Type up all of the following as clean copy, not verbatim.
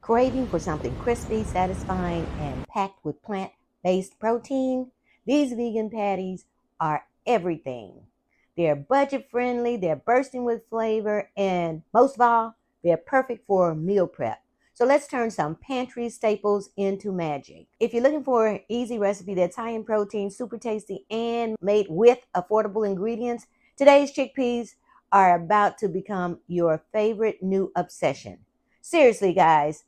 Craving for something crispy, satisfying, and packed with plant-based protein? These vegan patties are everything. They're budget-friendly, they're bursting with flavor, and most of all, they're perfect for meal prep. So let's turn some pantry staples into magic. If you're looking for an easy recipe that's high in protein, super tasty, and made with affordable ingredients, today's chickpeas are about to become your favorite new obsession. Seriously, guys,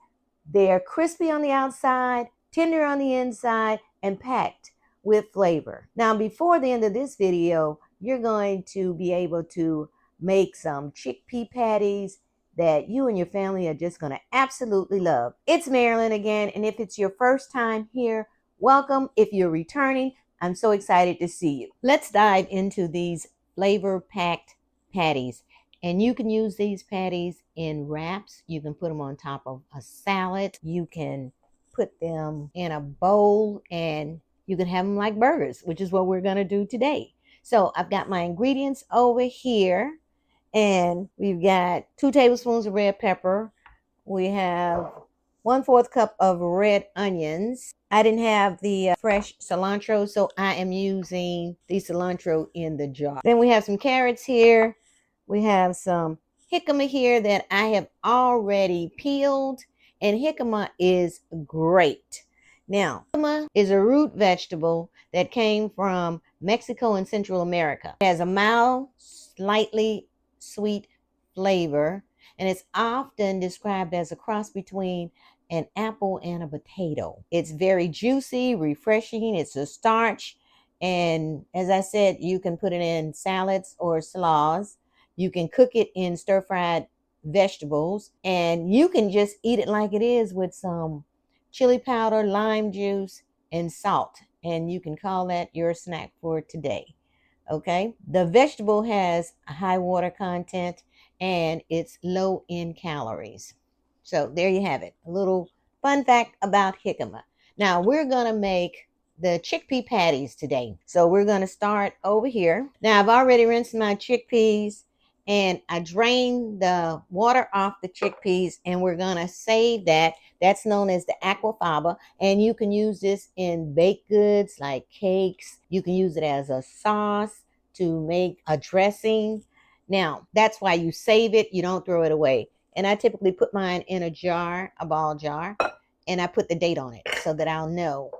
they're crispy on the outside, tender on the inside, and packed with flavor. Now, before the end of this video, you're going to be able to make some chickpea patties that you and your family are just going to absolutely love. It's Marilyn again, and if it's your first time here, welcome. If you're returning, I'm so excited to see you. Let's dive into these flavor-packed patties. And you can use these patties in wraps. You can put them on top of a salad. You can put them in a bowl, and you can have them like burgers, which is what we're going to do today. So I've got my ingredients over here, and we've got 2 tablespoons of red pepper. We have 1/4 cup of red onions. I didn't have the fresh cilantro, so I am using the cilantro in the jar. Then we have some carrots here. We have some jicama here that I have already peeled, and jicama is great. Now, jicama is a root vegetable that came from Mexico and Central America. It has a mild, slightly sweet flavor, and it's often described as a cross between an apple and a potato. It's very juicy, refreshing. It's a starch, and as I said, you can put it in salads or slaws. You can cook it in stir-fried vegetables, and you can just eat it like it is with some chili powder, lime juice, and salt, and you can call that your snack for today. Okay, the vegetable has a high water content, and it's low in calories. So there you have it, a little fun fact about jicama. Now we're gonna make the chickpea patties today. So we're gonna start over here. Now I've already rinsed my chickpeas, and I drained the water off the chickpeas, and we're gonna save that. That's known as the aquafaba, and you can use this in baked goods like cakes. You can use it as a sauce to make a dressing. Now, that's why you save it. You don't throw it away. And I typically put mine in a jar, a ball jar, and I put the date on it so that I'll know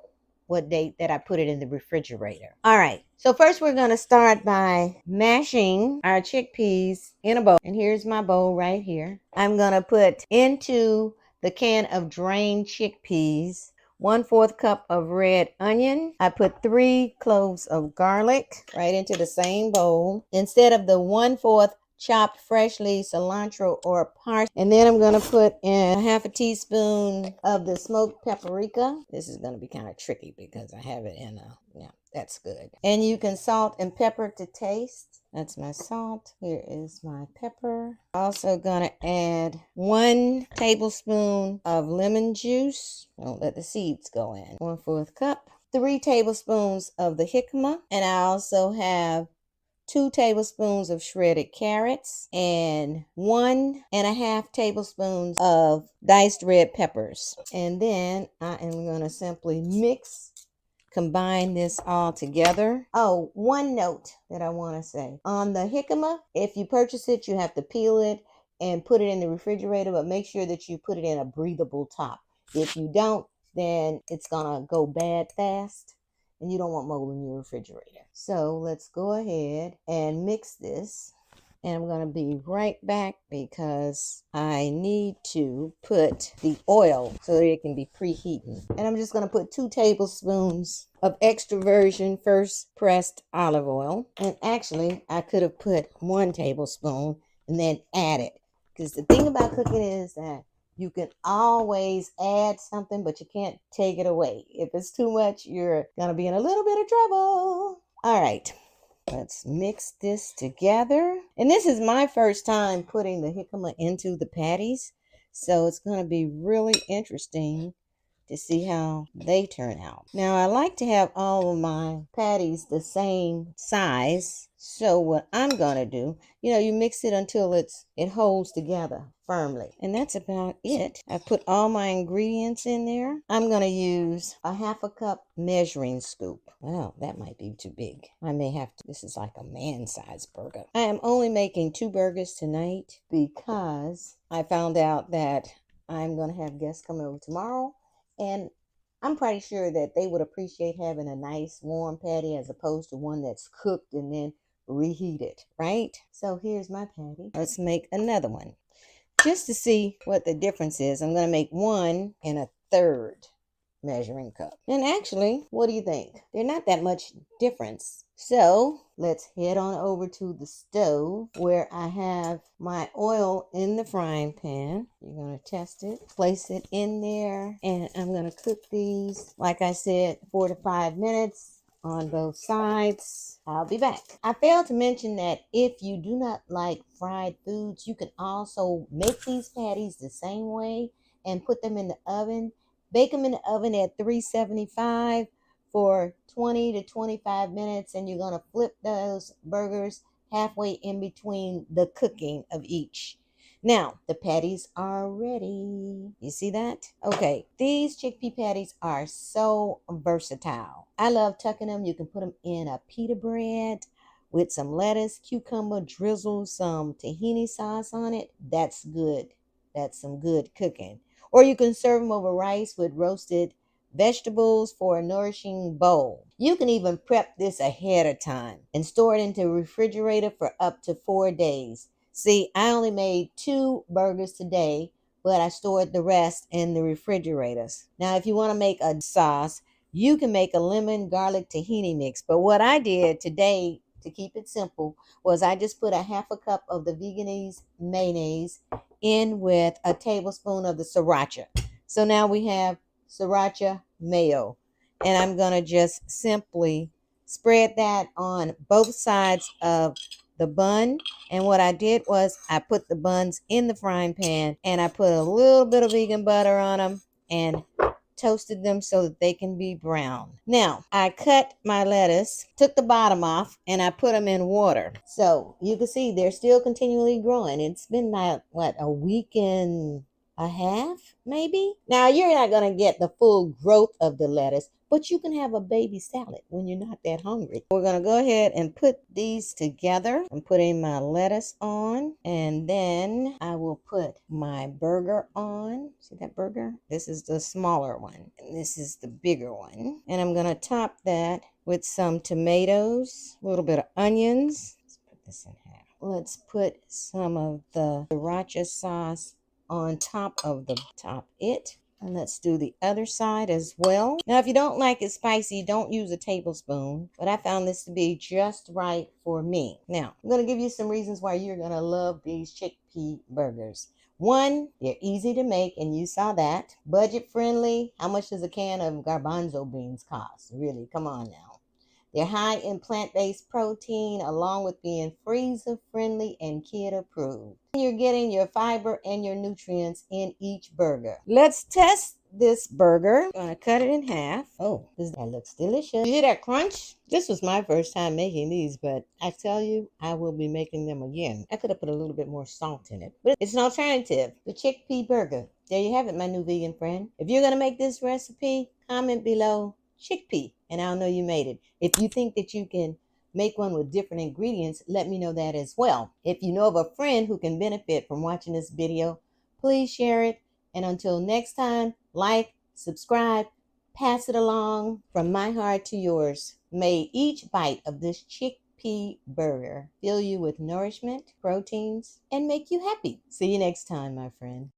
what date that I put it in the refrigerator. All right, so first we're going to start by mashing our chickpeas in a bowl. And here's my bowl right here. I'm going to put into the can of drained chickpeas 1/4 cup of red onion. I put 3 cloves of garlic right into the same bowl instead of the 1/4 chopped freshly cilantro or parsley. And then I'm going to put in 1/2 teaspoon of the smoked paprika. This is going to be kind of tricky because I have it in a, yeah, that's good. And you can salt and pepper to taste. That's my salt. Here is my pepper. Also going to add 1 tablespoon of lemon juice. Don't let the seeds go in. 1/4 cup. 3 tablespoons of the jicama. And I also have 2 tablespoons of shredded carrots and 1.5 tablespoons of diced red peppers. And then I am going to simply combine this all together. Oh, one note that I want to say. On the jicama, if you purchase it, you have to peel it and put it in the refrigerator, but make sure that you put it in a breathable top. If you don't, then it's going to go bad fast, and you don't want mold in your refrigerator. So let's go ahead and mix this. And I'm going to be right back because I need to put the oil so that it can be preheating. And I'm just going to put 2 tablespoons of extra virgin first pressed olive oil. And actually, I could have put 1 tablespoon and then add it. Because the thing about cooking is that you can always add something, but you can't take it away. If it's too much, you're going to be in a little bit of trouble. All right. Let's mix this together. And this is my first time putting the jicama into the patties, so it's going to be really interesting to see how they turn out. Now, I like to have all of my patties the same size. So what I'm going to do, you mix it until it holds together. firmly. And that's about it. I put all my ingredients in there. I'm going to use a half a cup measuring scoop. Well, that might be too big. I may have to, this is like a man-sized burger. I am only making 2 burgers tonight because I found out that I'm going to have guests coming over tomorrow, and I'm pretty sure that they would appreciate having a nice warm patty as opposed to one that's cooked and then reheated, right? So here's my patty. Let's make another one. Just to see what the difference is, I'm going to make 1 1/3 measuring cup. And actually, what do you think? They're not that much difference. So let's head on over to the stove where I have my oil in the frying pan. You're going to test it, place it in there, and I'm going to cook these, like I said, 4 to 5 minutes on both sides. I'll be back. I failed to mention that if you do not like fried foods, you can also make these patties the same way and put them in the oven. Bake them in the oven at 375 for 20 to 25 minutes, and you're going to flip those burgers halfway in between the cooking of each. Now, the patties are ready. You see that? Okay, these chickpea patties are so versatile. I love tucking them. You can put them in a pita bread with some lettuce, cucumber, drizzle some tahini sauce on it. That's good. That's some good cooking. Or you can serve them over rice with roasted vegetables for a nourishing bowl. You can even prep this ahead of time and store it into the refrigerator for up to 4 days. See, I only made 2 burgers today, but I stored the rest in the refrigerators. Now, if you want to make a sauce, you can make a lemon garlic tahini mix. But what I did today to keep it simple was I just put a half a cup of the Veganese mayonnaise in with a tablespoon of the sriracha. So now we have sriracha mayo. And I'm going to just simply spread that on both sides of the bun. And what I did was I put the buns in the frying pan and I put a little bit of vegan butter on them and toasted them so that they can be brown. Now, I cut my lettuce, took the bottom off, and I put them in water. So you can see they're still continually growing. It's been like, what, a week and a half, maybe? Now, you're not going to get the full growth of the lettuce, but you can have a baby salad when you're not that hungry. We're going to go ahead and put these together. I'm putting my lettuce on, and then I will put my burger on. See that burger? This is the smaller one, and this is the bigger one. And I'm going to top that with some tomatoes, a little bit of onions. Let's put this in half. Let's put some of the sriracha sauce on top of the it. And let's do the other side as well. Now, if you don't like it spicy, don't use a tablespoon. But I found this to be just right for me. Now, I'm going to give you some reasons why you're going to love these chickpea burgers. 1, they're easy to make, and you saw that. Budget friendly. How much does a can of garbanzo beans cost? Really, come on now. They're high in plant-based protein, along with being freezer-friendly and kid-approved. You're getting your fiber and your nutrients in each burger. Let's test this burger. I'm going to cut it in half. Oh, that looks delicious. You hear that crunch? This was my first time making these, but I tell you, I will be making them again. I could have put a little bit more salt in it, but it's an alternative. The chickpea burger. There you have it, my new vegan friend. If you're going to make this recipe, comment below chickpea, and I'll know you made it. If you think that you can make one with different ingredients, let me know that as well. If you know of a friend who can benefit from watching this video, please share it. And until next time, like, subscribe, pass it along from my heart to yours. May each bite of this chickpea burger fill you with nourishment, proteins, and make you happy. See you next time, my friend.